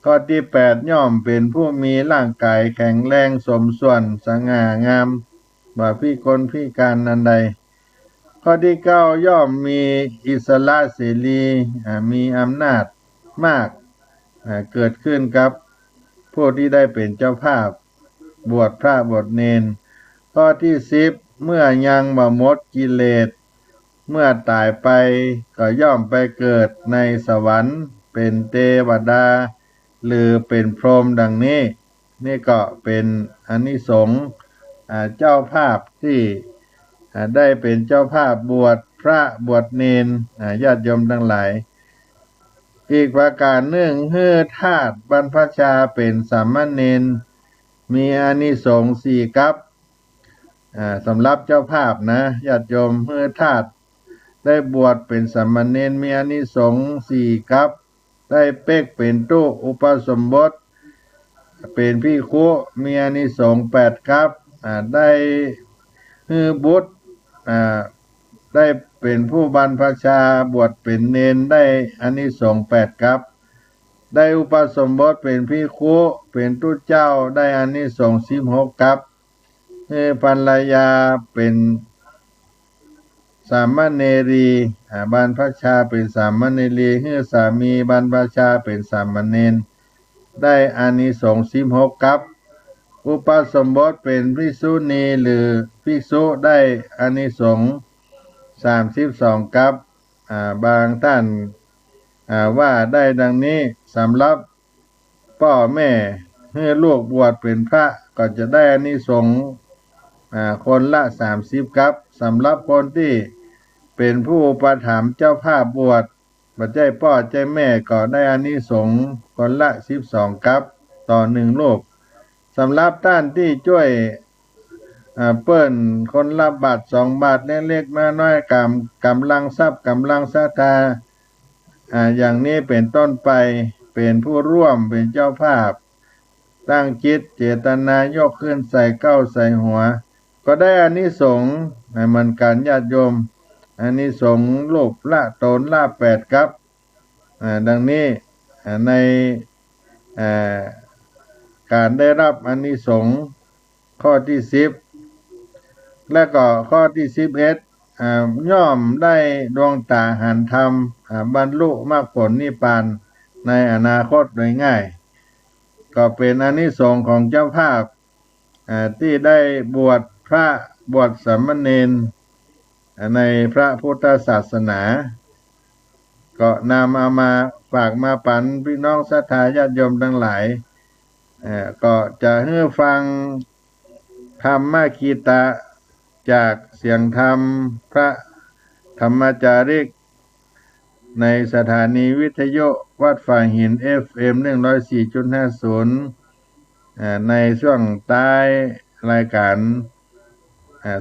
ข้อที่8ย่อมเป็นผู้มีร่างกายแข็งแรงสมส่วนสง่างามบ่พิกลพิการนันใดข้อที่9ย่อมมีอิสระเสรีมีอำนาจมากเกิดขึ้นกับผู้ที่ได้เป็นเจ้าภาพบวชพระบวชเณรข้อที่10เมื่อยังบ่หมดกิเลสเมื่อตายไปก็ย่อมไปเกิดในสวรรค์เป็นเทวดาหรือเป็นพรหมดังนี้นี่ก็เป็นอานิสงส์ เจ้าภาพที่ได้เป็นเจ้าภาพบวชพระบวชเณรญาติโยมทั้งหลายอีกประการหนึ่งทาสบรรพชาเป็นสามเณรมีอานิสงส์สี่กัปสำหรับเจ้าภาพนะญาติโยมทาสได้บวชเป็นสามเณรมีอานิสงส์สี่กัปได้เป๊กเป็นตู้อุปสมบทเป็นภิกขุมีอานิสงส์แปดกัปได้บุตรได้เป็นผู้บรรพชาบวชเป็นเณรได้อานิสงส์แปดกัปได้อุปสมบทเป็นภิกขุเป็นตู้เจ้าได้อานิสงส์16กัปภรรยาเป็นสามเณรีบรรพชาเป็นสามเณรีสามีบรรพชาเป็นสามเณรได้อานิสงส์16กัปอุปสมบทเป็นภิกษุณีหรือภิกษุได้อานิสงส์32กัปบางท่านว่าได้ดังนี้สำหรับพ่อแม่ให้ลูกบวชเป็นพระก็จะได้อานิสงส์คนละ30กัปสำหรับคนที่เป็นผู้อุปถัมภ์เจ้าภาพบวชปัจจัยพ่อใจแม่ก็ได้อานิสงส์คนละ12กัปต่อ1รูปสำหรับท่านที่ช่วยเปิ้นคนละบาท2 บาทเล็กๆน้อยๆกำลังทรัพย์กำลังศรัทธาอย่างนี้เป็นต้นไปเป็นผู้ร่วมเป็นเจ้าภาพตั้งจิตเจตนายกขึ้นใส่เก้าใส่หัวก็ได้อานิสงส์เหมือนกันญาติโยมอานิสงส์รูปละตนละ8กัปดังนี้ในการได้รับอานิสงส์ข้อที่10และก็ข้อที่11ย่อมได้ดวงตาหันธรรมบรรลุมรรคผลนิพพานในอนาคตโดยง่ายก็เป็นอานิสงส์ของเจ้าภาพที่ได้บวชพระบวชสามเณรในพระพุทธศาสนาก็นำเอามาฝากมาปันพี่น้องศรัทธาญาติโยมทั้งหลายก็จะให้ฟังธรรมคีตะจากเสียงธรรมพระธรรมจาริกในสถานีวิทยุวัดฝ่ายหิน FM 104.50ในช่วงท้ายรายการ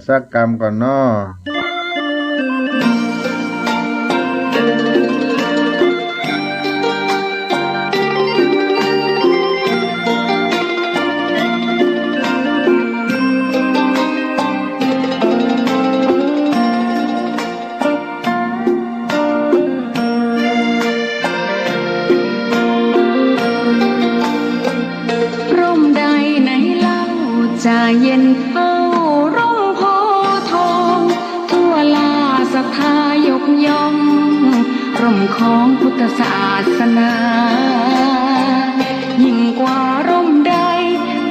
สักกรรมก่อนน้อจะเย็นเท่าร่มโพทองทั่วลาศรัทธายกย่องร่มของพุทธศาสนายิ่งกว่าร่มใด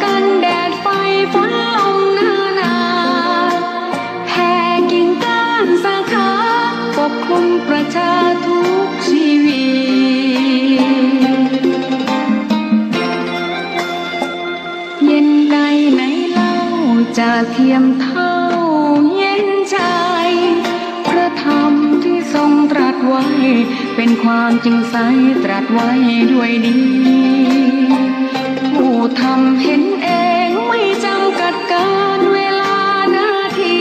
กันแดดไฟฝนลมนาแผ่กิ่งก้านสาขาปกคลุมประชาทุกชีวิตเย็นใดไหนจะเทียมเท่าเย็นใจพระธรรมที่ทรงตรัสไว้เป็นความจริงใสตรัสไว้ด้วยดีผู้ทำเห็นเองไม่จำกัดการเวลานาที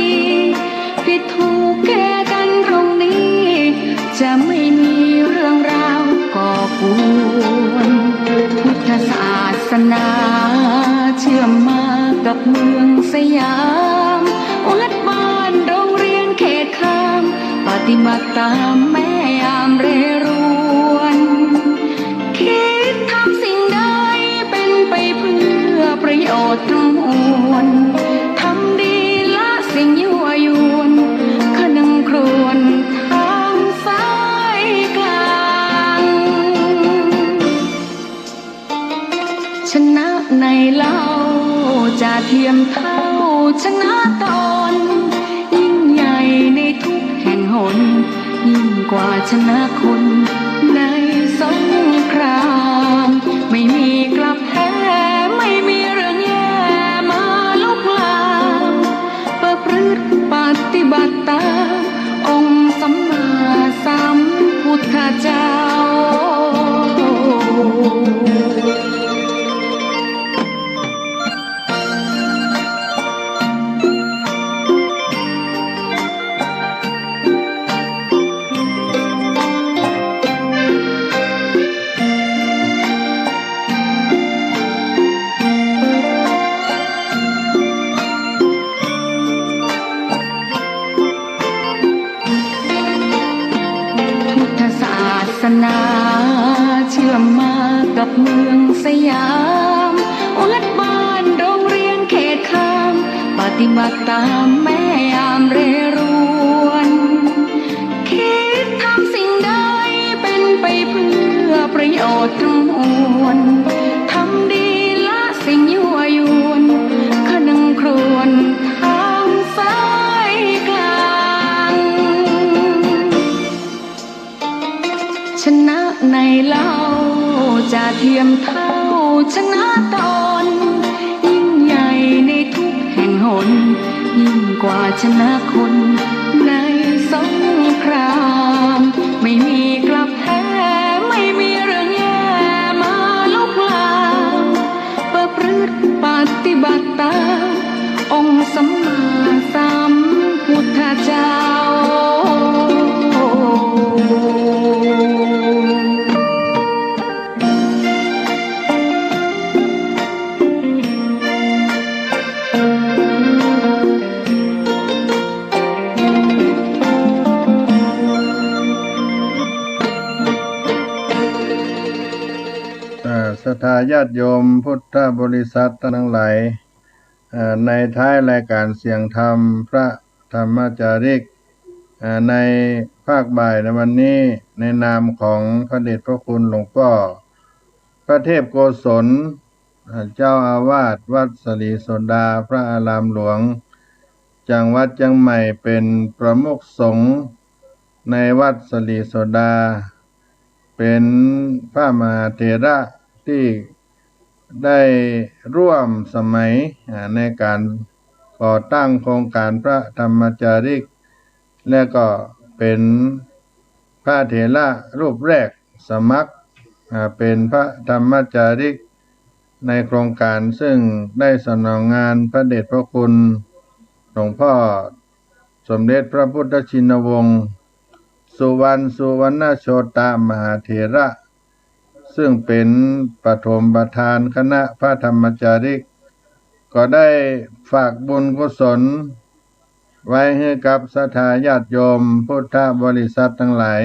ผิดถูกแก้กันตรงนี้จะไม่มีเรื่องราวก่อกวนพุทธศาสนาเชื่อมมากับเมืองสยามวัดบ้านโรงเรียนเขตข้ามปฏิบัติตามแม่ยามเรรวนคิดทำสิ่งใดเป็นไปเพื่อประโยชน์ทั้งมวลทำดีละสิ่งยั่วยวนขนึงครวญทางสายกลางชนะในเล่าจะเทียมเท่าชนะตนยิ่งใหญ่ในทุกแห่งหนยิ่งกว่าชนะคนในสงครามไม่มีกลับแพ้ไม่มีเรื่องแย่มาลุกลาม เชื่อมมากับเมืองสยามวัดบ้านโรงเรียนเขตข้ามปฏิบัติตามแม่ยามเรรวนคิดทำสิ่งใดเป็นไปเพื่อประโยชน์ทั้งมวลทำดีละสิ่งยั่วยวนขนึงครวญทางสายกลางชนะในเล่าจะเทียมเท่าชนะตนยิ่งใหญ่ในทุกแห่งหนยิ่งกว่าชนะคนในสงครามไม่มีกลับแพ้ไม่มีเรื่องแย่มาลุกลามประพฤติปฏิบัติตามองค์สัมมาสัมพุทธเจ้าศรัทธาญาติโยมพุทธบริษัททั้งหลายในท้ายรายการเสียงธรรมพระธรรมจาริกในภาคบ่ายในวันนี้ในนามของพระเดชพระคุณหลวงพ่อพระเทพโกศลเจ้าอาวาสวัดสลีโสดาพระอารามหลวงจังหวัดเชียงใหม่เป็นประมุขสงฆ์ในวัดสลีโสดาเป็นพระมหาเถระที่ได้ร่วมสมัยในการก่อตั้งโครงการพระธรรมจาริกและก็เป็นพระเถระรูปแรกสมัครเป็นพระธรรมจาริกในโครงการซึ่งได้สนองงานพระเดชพระคุณหลวงพ่อสมเด็จพระพุทธชินวงศ์สุวรรณโชตมหาเถระซึ่งเป็นปฐมประธานคณะพระธรรมจาริกก็ได้ฝากบุญกุศลไว้ให้กับศรัทธาญาติโยมพุทธบริษัททั้งหลาย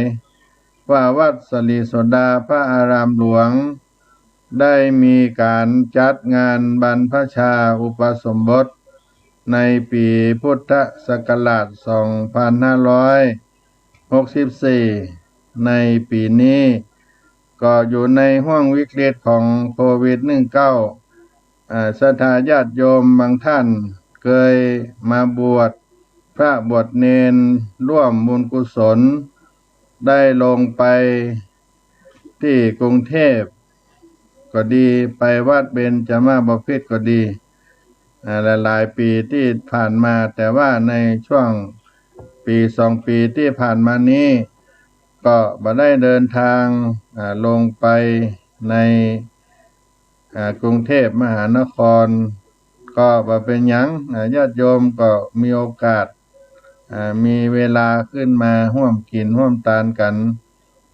ว่าวัดสลีโสดาพระอารามหลวงได้มีการจัดงานบรรพชาอุปสมบทในปีพุทธศักราช 2564 ในปีนี้ก็อยู่ในห้วงวิกฤตของโควิด -19 ศรัทธาญาติโยมบางท่านเคยมาบวชพระบวชเณรร่วมบุญกุศลได้ลงไปที่กรุงเทพก็ดีไปวัดเบญจมาบพิตรก็ดีหลายๆปีที่ผ่านมาแต่ว่าในช่วงปี2 ปีที่ผ่านมานี้ก็บ่ได้เดินทางลงไปในกรุงเทพมหานครก็บ่เป็นหยังญาติโยมก็มีโอกาสมีเวลาขึ้นมาร่วมกินร่วมทานกัน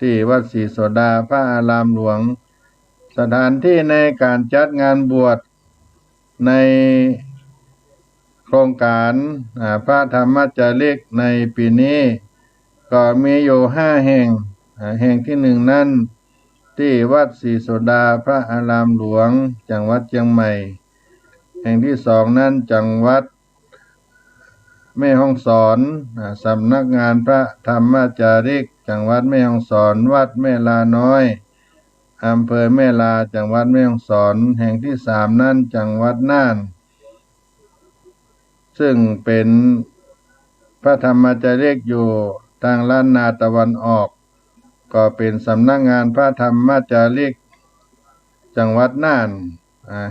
ที่วัดศรีโสดาพระอารามหลวงสถานที่ในการจัดงานบวชในโครงการพระธรรมจาริกในปีนี้ก็มีอยู่5 แห่งแห่งที่1นั้นที่วัดศรีโสดาพระอารามหลวงจังหวัดเชียงใหม่แห่งที่2นั้นจังหวัดแม่ฮ่องสอนสำนักงานพระธรรมจาริกจังหวัดแม่ฮ่องสอนวัดแม่ลาน้อยอำเภอแม่ลาจังหวัดแม่ฮ่องสอนแห่งที่3นั้นจังหวัดน่านซึ่งเป็นพระธรรมจาริกอยู่ทางล้านนาตะวันออกก็เป็นสำนักงานพระธรรมจาริกจังหวัดน่าน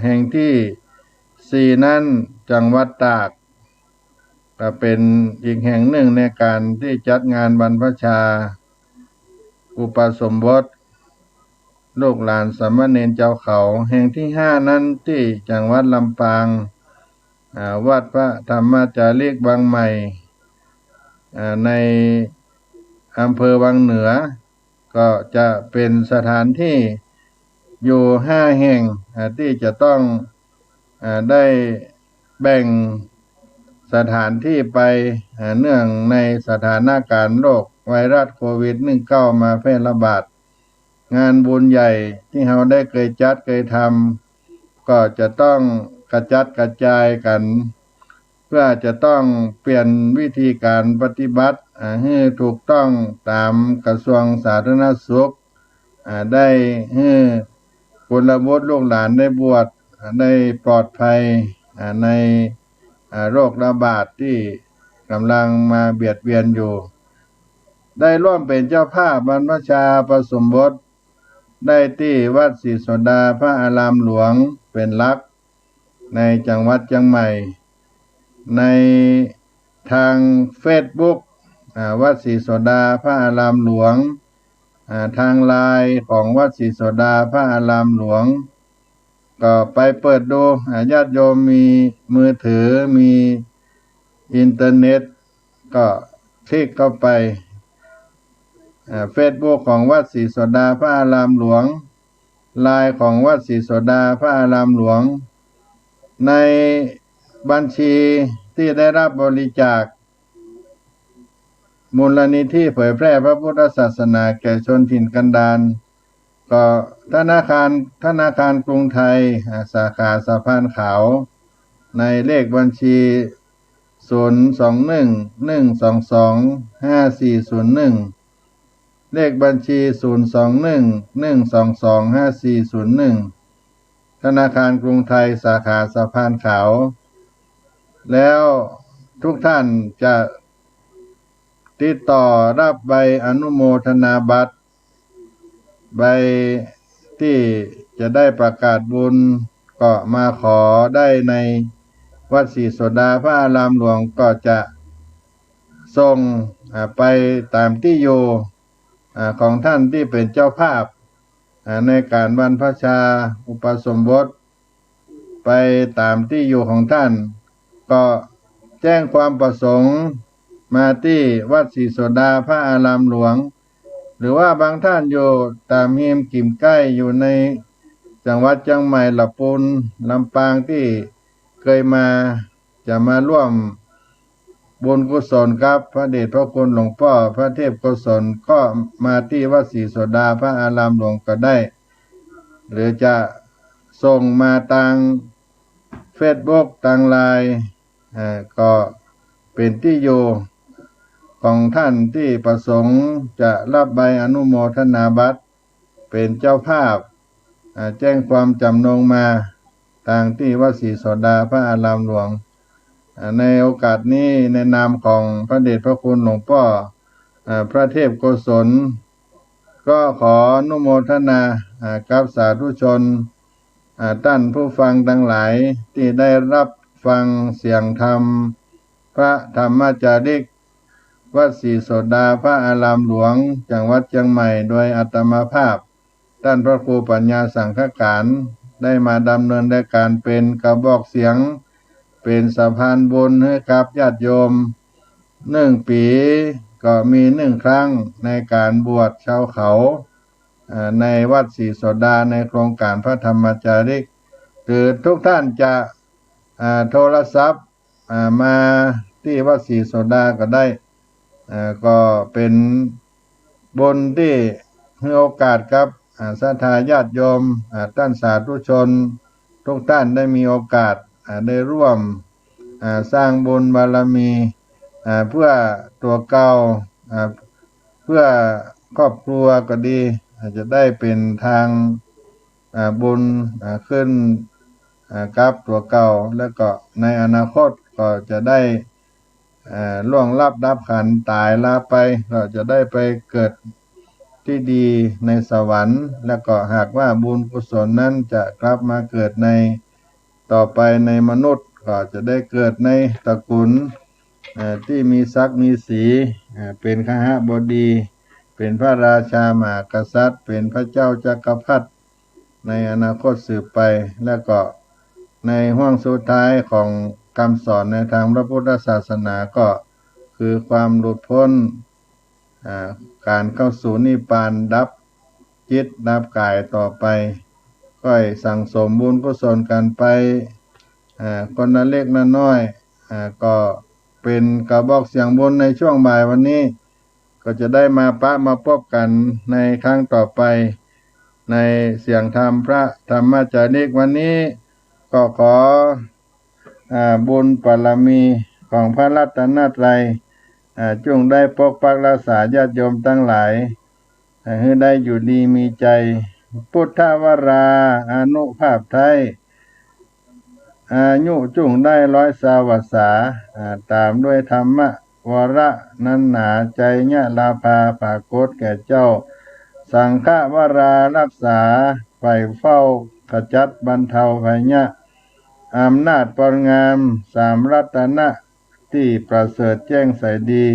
แห่งที่4นั้นจังหวัดตากก็เป็นอีกแห่งหนึ่งในการที่จัดงานบรรพชาอุปสมบทลูกหลานสามเณรเจ้าเขาแห่งที่5นั้นที่จังหวัดลำปางวัดพระธรรมจาริกบางใหม่ในอำเภอวังเหนือก็จะเป็นสถานที่อยู่5 แห่งที่จะต้องได้แบ่งสถานที่ไปเนื่องในสถานการณ์โรคไวรัสโควิด -19 มาแพร่ระบาด งานบุญใหญ่ที่เราได้เคยจัดเคยทำก็จะต้องกระจัดกระจายกันเพื่อจะต้องเปลี่ยนวิธีการปฏิบัติให้ถูกต้องตามกระทรวงสาธารณสุขได้ให้คนละบทลูกหลานได้บวชได้ปลอดภัยในโรคระบาดที่กำลังมาเบียดเบียนอยู่ได้ร่วมเป็นเจ้าภาพบรรพชาประสมบทได้ที่วัดศรีโสดาพระอารามหลวงเป็นหลักในจังหวัดเชียงใหม่ในทางเฟซบุ๊กวัดศรีโสดาพระอารามหลวงทางไลน์ของวัดศรีโสดาพระอารามหลวงก็ไปเปิดดูญาติโยมมีมือถือมีอินเทอร์เน็ตก็คลิกเข้าไปเฟซบุ๊กของวัดศรีโสดาพระอารามหลวงไลน์ของวัดศรีโสดาพระอารามหลวงในบัญชีที่ได้รับบริจาคมูลนิธิเผยแพร่พระพุทธศาสนาแก่ชนถิ่นกันดารก็ธนาคารกรุงไทยสาขาสะพานขาวในเลขบัญชี021-122-5401เลขบัญชี021-122-5401ธนาคารกรุงไทยสาขาสะพานขาวแล้วทุกท่านจะติดต่อรับใบอนุโมทนาบัตรใบที่จะได้ประกาศบุญก็มาขอได้ในวัดศรีโสดาพระอารามหลวงก็จะส่งไปตามที่อยู่ของท่านที่เป็นเจ้าภาพในการบรรพชาอุปสมบทไปตามที่อยู่ของท่านก็แจ้งความประสงค์มาที่วัดศรีโสดาพระอารามหลวงหรือว่าบางท่านอยู่ตามเฮียมกิ่มใกล้อยู่ในจังหวัดเชียงใหม่ลำพูนลำปางที่เคยมาจะมาร่วมบุญกุศลครับพระเดชพระคุณหลวงพ่อพระเทพกุศลก็มาที่วัดศรีโสดาพระอารามหลวงก็ได้หรือจะส่งมาทางเฟซบุ๊กทางไลน์ก็เป็นที่อยู่ของท่านที่ประสงค์จะรับใบอนุโมทนาบัตรเป็นเจ้าภาพแจ้งความจำนงมาทางที่วัดศรีโสดาพระอารามหลวงในโอกาสนี้ในนามของพระเดชพระคุณหลวงพ่อพระเทพโกศลก็ขออนุโมทนากับสาธุชนท่านผู้ฟังทั้งหลายที่ได้รับฟังเสียงธรรมพระธรรมจาริกวัดศรีโสดาพระอารามหลวงจังหวัดเชียงใหม่โดยอาตมาภาพท่านพระครูปัญญาสังฆการได้มาดำเนินรายการเป็นกระบอกเสียงเป็นสะพานบุญให้กับญาติโยม1 ปีก็มี1 ครั้งในการบวชชาวเขาในวัดศรีโสดาในโครงการพระธรรมจาริกคือทุกท่านจะโทรศัพท์มาที่วัดศรีโสดาก็ได้ก็เป็นบุญที่ให้โอกาสกับศรัทธาญาติโยมท่านสาธุชนทุกท่านได้มีโอกาสได้ร่วมสร้างบุญบารมีเพื่อตัวเก่าเพื่อครอบครัวก็ดีจะได้เป็นทางบุญขึ้นกับตัวเก่าแล้วก็ในอนาคตก็จะได้ล่วงลับดับขันตายลาไปก็จะได้ไปเกิดที่ดีในสวรรค์แล้วก็หากว่าบุญกุศลนั้นจะกลับมาเกิดในต่อไปในมนุษย์ก็จะได้เกิดในตระกูลที่มีศักดิ์มีสีเป็นคหบดีเป็นพระราชามหากษัตริย์เป็นพระเจ้าจักรพรรดิในอนาคตสืบไปแล้วก็ในห้วงสุดท้ายของคำสอนในทางพระพุทธศาสนาก็คือความหลุดพ้นการเข้าสู่นิพพานดับจิตดับกายต่อไปก็ให้สั่งสมบุญกุศลกันไปคนละเล็กละน้อยก็เป็นกระบอกเสียงบุญในช่วงบ่ายวันนี้ก็จะได้มาพบกันในครั้งต่อไป ในเสียงธรรมพระธรรมจาริกวันนี้ก็ขอบุญบารมีของพระรัตนตรัยจงได้ปกปักรักษาญาติโยมทั้งหลายให้ได้อยู่ดีมีใจพุทธวราอานุภาพไทยอายุจุงได้100 วรรษาตามด้วยธรรมะวระนั้นหนาใจญะลาภาปากฏแก่เจ้าสังฆวรารักษาไฝ่เฝ้าขจัดบรรเทาภัยญะอำนาจปรงามสามรัตนะที่ประเสริฐแจ้งใสดี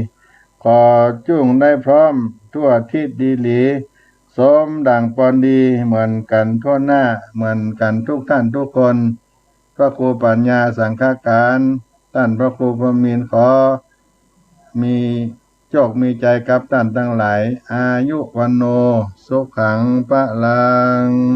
ขอจุงได้พร้อมทั่วทิศดีหลีสมดังปอนดีเหมือนกันทั่วหน้าเหมือนกันทุกท่านทุกคนพระครูปัญญาสังฆการท่านพระครูพรหมินทร์ขอมีโชคมีใจกับท่านทั้งหลายอายุวันโนสุขังพลัง